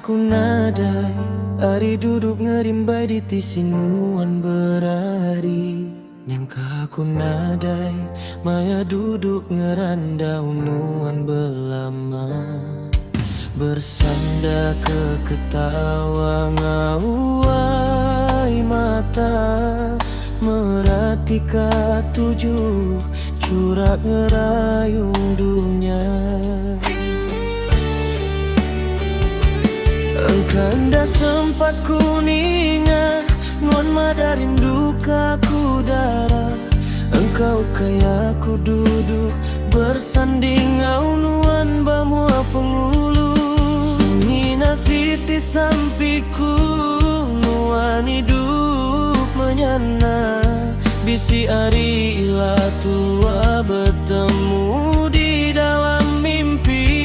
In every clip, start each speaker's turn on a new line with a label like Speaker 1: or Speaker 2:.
Speaker 1: Aku nadai Ari duduk ngerimbai di tisinuan berari. Nyangka aku nadai Maya duduk ngerandau nuan belama. Bersanda ke ketawa ngauai mata. Meratika tujuh curak ngerayung dunia. Engkanda sempat kuninga ngon madarin duka ku darah. Engkau kayak ku duduk bersanding nuan bamua pengulu. Semina siti sampiku nuan hidup menyana. Bisi ari ila tua bertemu di dalam mimpi.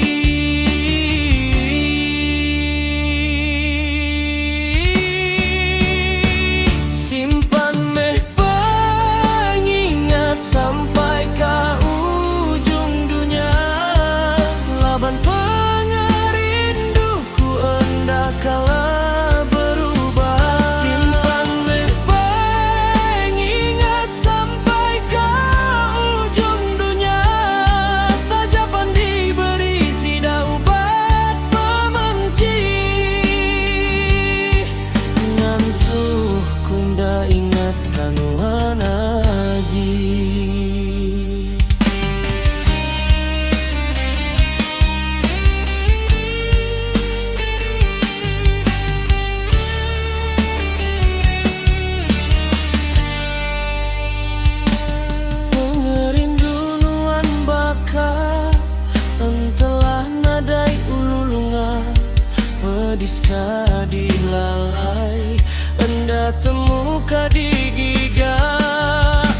Speaker 1: Diska dilalai, enda temuka di giga.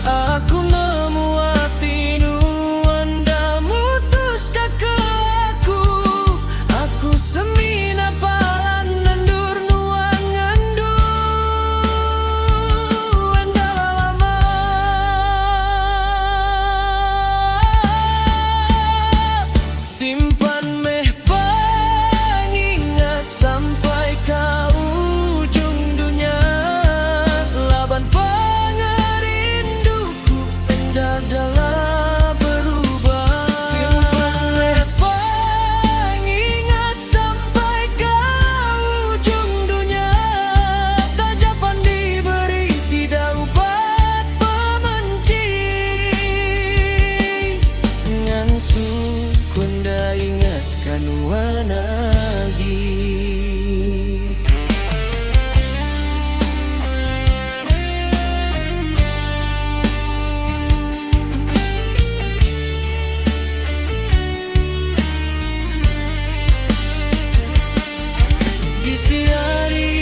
Speaker 1: Aku nemu hati nuan dah mutuska ke aku. Aku semina palan nendur nuan ngandu. Enda lama simpan meh sampai ke ujung dunia. Laban pengerinduku indah dalam berubah. Simpan pengingat sampai ke ujung dunia. Tajapan diberi sida ubat pemenci. Ngansu kunda ingatkan wana. Di siari